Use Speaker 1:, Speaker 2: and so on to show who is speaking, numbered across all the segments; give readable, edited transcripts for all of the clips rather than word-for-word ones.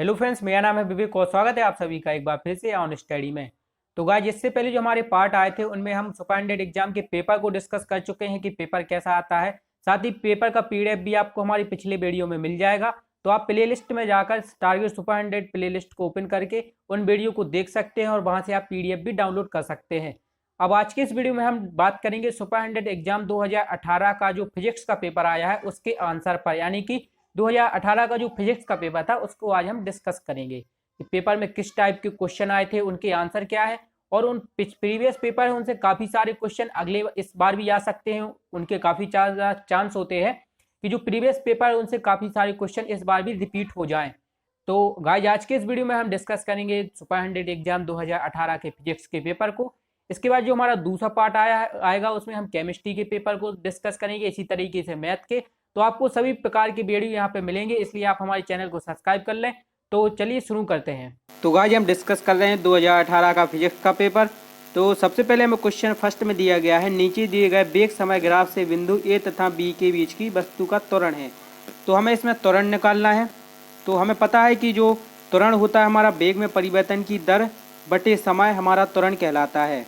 Speaker 1: Hello friends, मेरा नाम है विवेक और स्वागत है आप सभी का एक बार फिर से ऑन स्टडी में। तो गाइस, इससे पहले जो हमारे पार्ट आए थे उनमें हम सुपरिटेंडेंट एग्जाम के पेपर को डिस्कस कर चुके हैं कि पेपर कैसा आता है। साथ ही पेपर का पीडीएफ भी आपको हमारी पिछले वीडियो में मिल जाएगा। तो आप प्ले लिस्ट में जाकर टारगेट सुपरिटेंडेंट प्ले लिस्ट को ओपन करके उन वीडियो को देख सकते हैं और वहां से आप पीडीएफ भी डाउनलोड कर सकते हैं। अब आज के इस वीडियो में हम बात करेंगे सुपरिटेंडेंट एग्जाम 2018 का जो फिजिक्स का पेपर आया है उसके आंसर पर, यानी कि 2018 का जो फिजिक्स का पेपर था उसको आज हम डिस्कस करेंगे कि पेपर में किस टाइप के क्वेश्चन आए थे, उनके आंसर क्या है और उन प्रीवियस पेपर है उनसे काफ़ी सारे क्वेश्चन अगले इस बार भी आ सकते हैं। उनके काफ़ी चांस होते हैं कि जो प्रीवियस पेपर है उनसे काफ़ी सारे क्वेश्चन इस बार भी रिपीट हो जाएं। तो गाइस, आज के इस वीडियो में हम डिस्कस करेंगे सुपरिटेंडेंट एग्जाम 2018 के फिजिक्स के पेपर को। इसके बाद जो हमारा दूसरा पार्ट आएगा उसमें हम केमिस्ट्री के पेपर को डिस्कस करेंगे, इसी तरीके से मैथ के। तो आपको सभी प्रकार के वीडियो यहाँ पे मिलेंगे, इसलिए आप हमारे चैनल को सब्सक्राइब कर लें। तो चलिए शुरू करते हैं। तो गाइस, हम डिस्कस कर रहे हैं 2018 का फिजिक्स का पेपर। तो सबसे पहले हमें क्वेश्चन फर्स्ट में दिया गया है, नीचे दिए गए वेग समय ग्राफ से बिंदु ए तथा बी के बीच की वस्तु का त्वरण है। तो हमें इसमें त्वरण निकालना है। तो हमें पता है कि जो त्वरण होता है हमारा वेग में परिवर्तन की दर बटे समय हमारा त्वरण कहलाता है।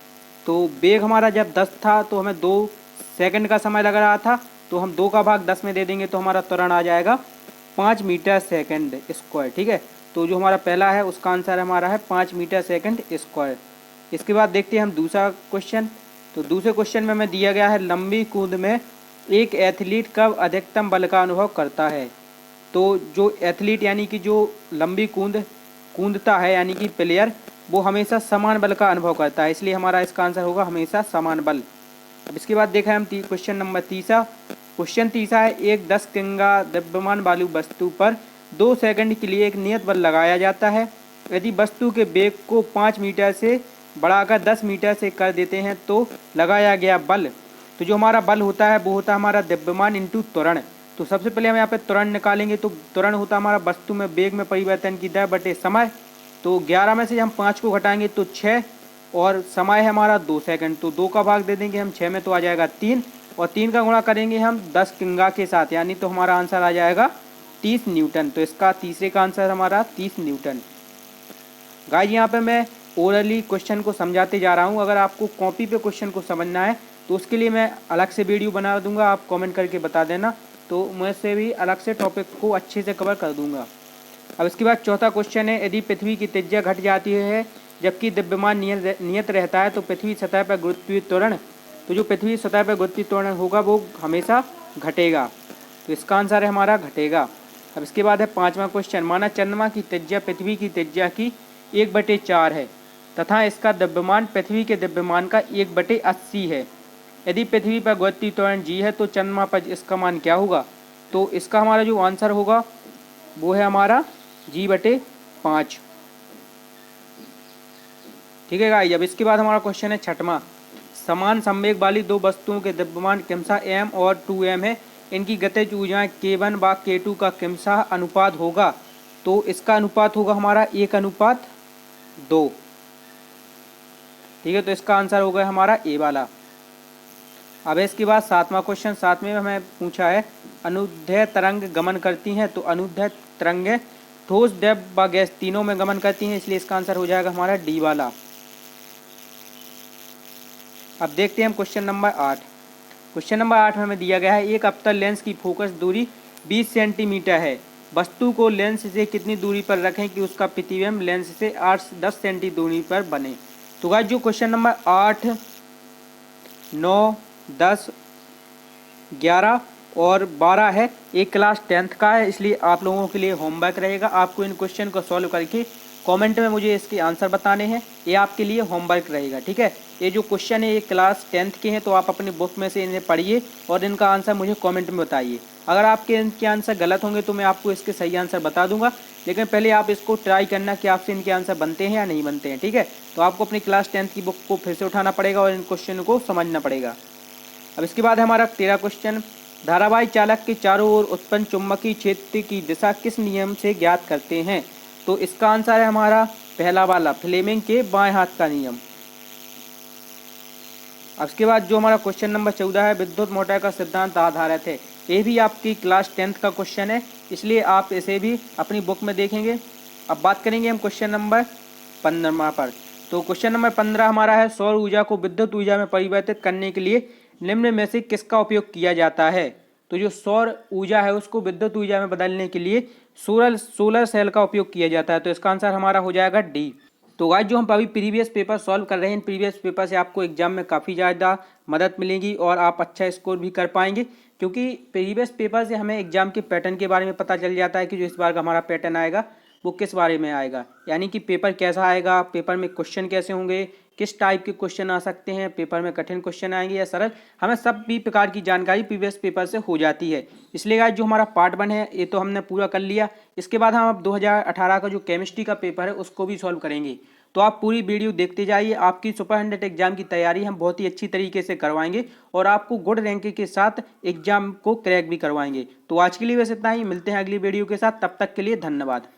Speaker 1: तो वेग हमारा जब 10 था तो हमें 2 सेकंड का समय लग रहा था, तो हम 2 का भाग 10 में दे देंगे तो हमारा त्वरण आ जाएगा 5 मीटर सेकंड स्क्वायर। ठीक है, तो जो हमारा पहला है उसका आंसर हमारा है 5 मीटर सेकंड स्क्वायर। इसके बाद देखते हैं हम दूसरा क्वेश्चन। तो दूसरे क्वेश्चन में हमें दिया गया है, लंबी कूद में एक एथलीट कब अधिकतम बल का अनुभव करता है। तो जो एथलीट यानी कि जो लंबी कूदता है यानी कि प्लेयर, वो हमेशा समान बल का अनुभव करता है, इसलिए हमारा इसका आंसर होगा हमेशा समान बल। अब इसके बाद देखा है हम क्वेश्चन नंबर तीसरा। क्वेश्चन तीसरा है, एक 10 किग्रा द्रव्यमान वाली वस्तु पर 2 सेकंड के लिए एक नियत बल लगाया जाता है। यदि वस्तु के वेग को 5 मीटर से बढ़ाकर 10 मीटर से कर देते हैं तो लगाया गया बल, तो जो हमारा बल होता है वो होता है हमारा द्रव्यमान इंटू त्वरण। तो सबसे पहले हम यहाँ पे त्वरण निकालेंगे। तो त्वरण होता है हमारा वस्तु में वेग में परिवर्तन की दर बटे समय। तो 11 में से हम 5 को घटाएंगे तो 6, और समय है हमारा 2 सेकंड, तो 2 का भाग दे देंगे हम 6 में तो आ जाएगा 3, और 3 का गुणा करेंगे हम 10 किग्रा के साथ, यानी तो हमारा आंसर आ जाएगा 30 न्यूटन। तो इसका तीसरे का आंसर हमारा 30 न्यूटन। गाइस, यहाँ पे मैं ओरली क्वेश्चन को समझाते जा रहा हूँ। अगर आपको कॉपी पे क्वेश्चन को समझना है तो उसके लिए मैं अलग से वीडियो बना दूंगा, आप कमेंट करके बता देना, तो मैं से भी अलग से टॉपिक को अच्छे से कवर कर दूंगा। अब इसके बाद चौथा क्वेश्चन है, यदि पृथ्वी की त्रिज्या घट जाती है जबकि द्रव्यमान नियत रहता है तो पृथ्वी सतह पर गुरुत्वीय त्वरण, तो जो पृथ्वी सतह पर गुरुत्वीय त्वरण होगा वो हमेशा घटेगा, तो इसका आंसर है हमारा घटेगा। अब इसके बाद है पांचवा क्वेश्चन, माना चंद्रमा की त्रिज्या पृथ्वी की त्रिज्या की 1/4 है तथा इसका द्रव्यमान पृथ्वी के द्रव्यमान का 1/80 है। यदि पृथ्वी पर गुरुत्वीय त्वरण g है तो चंद्रमा पर इसका मान क्या होगा। तो इसका हमारा जो आंसर होगा वो है हमारा g/5। ठीक है गाइस। अब इसके बाद हमारा क्वेश्चन है छठवां, समान संवेग वाली दो वस्तुओं के द्रव्यमान क्रमशः m और 2m है, इनकी गतिज ऊर्जाएं k1 व k2 का क्रमशः अनुपात होगा। तो इसका अनुपात होगा हमारा 1:2। ठीक है, तो इसका आंसर होगा हमारा ए वाला। अब इसके बाद सातवां क्वेश्चन, सातवें में हमें पूछा है, अनुदैर्ध्य तरंग गमन करती हैं, तो अनुदैर्ध्य तरंगें ठोस, द्रव व गैस तीनों में गमन करती हैं, इसलिए इसका आंसर हो जाएगा हमारा डी वाला। अब देखते हैं हम क्वेश्चन नंबर 8। क्वेश्चन नंबर 8 में हमें दिया गया है, एक अवतल लेंस की फोकस दूरी 20 सेंटीमीटर है, वस्तु को लेंस से कितनी दूरी पर रखें कि उसका प्रतिबिंब लेंस से 8-10 सेंटी दूरी पर बने। तो गाइस, जो क्वेश्चन नंबर 8, 9, 10, 11 और 12 है, एक क्लास 10th का है, इसलिए आप लोगों के लिए होमवर्क रहेगा। आपको इन क्वेश्चन को सॉल्व करके कमेंट में मुझे इसके आंसर बताने हैं, ये आपके लिए होमवर्क रहेगा। ठीक है, ये जो क्वेश्चन है ये क्लास 10th के हैं, तो आप अपनी बुक में से इन्हें पढ़िए और इनका आंसर मुझे कमेंट में बताइए। अगर आपके इनके आंसर गलत होंगे तो मैं आपको इसके सही आंसर बता दूंगा, लेकिन पहले आप इसको ट्राई करना कि आपसे इनके आंसर बनते हैं या नहीं बनते हैं। ठीक है, तो आपको अपनी क्लास 10th की बुक को फिर से उठाना पड़ेगा और इन क्वेश्चन को समझना पड़ेगा। अब इसके बाद हमारा 13 क्वेश्चन, धारावाही चालक के चारों ओर उत्पन्न चुंबकीय क्षेत्र की दिशा किस नियम से ज्ञात करते हैं। तो इसका आंसर है हमारा पहला वाला, फ्लेमिंग के बाएं हाथ का नियम। अब इसके बाद जो हमारा क्वेश्चन नंबर 14 है, विद्युत मोटर का सिद्धांत आधारित है, ये भी आपकी क्लास 10th का क्वेश्चन है, इसलिए आप इसे भी अपनी बुक में देखेंगे अब बात करेंगे हम क्वेश्चन नंबर 15 पर। तो क्वेश्चन नंबर 15 हमारा है, सौर ऊर्जा को विद्युत ऊर्जा में परिवर्तित करने के लिए निम्न में से किसका उपयोग किया जाता है। तो जो सौर ऊर्जा है उसको विद्युत ऊर्जा में बदलने के लिए सोलर सेल का उपयोग किया जाता है। तो इसका आंसर हमारा हो जाएगा डी। तो गाइस जो हम अभी प्रीवियस पेपर सॉल्व कर रहे हैं, इन प्रीवियस पेपर से आपको एग्जाम में काफ़ी ज़्यादा मदद मिलेगी और आप अच्छा स्कोर भी कर पाएंगे, क्योंकि प्रीवियस पेपर से हमें एग्जाम के पैटर्न के बारे में पता चल जाता है कि जो इस बार का हमारा पैटर्न आएगा वो किस बारे में आएगा, यानी कि पेपर कैसा आएगा, पेपर में क्वेश्चन कैसे होंगे, किस टाइप के क्वेश्चन आ सकते हैं, पेपर में कठिन क्वेश्चन आएंगे या सरल, हमें सब भी प्रकार की जानकारी प्रीवियस पेपर से हो जाती है। इसलिए गाइस जो हमारा पार्ट 1 है ये तो हमने पूरा कर लिया। इसके बाद हम अब 2018 का जो केमिस्ट्री का पेपर है उसको भी सॉल्व करेंगे। तो आप पूरी वीडियो देखते जाइए, आपकी सुपर 100 एग्जाम की तैयारी हम बहुत ही अच्छी तरीके से करवाएंगे और आपको गुड रैंक के साथ एग्जाम को क्रैक भी करवाएंगे। तो आज के लिए बस इतना ही, मिलते हैं अगली वीडियो के साथ, तब तक के लिए धन्यवाद।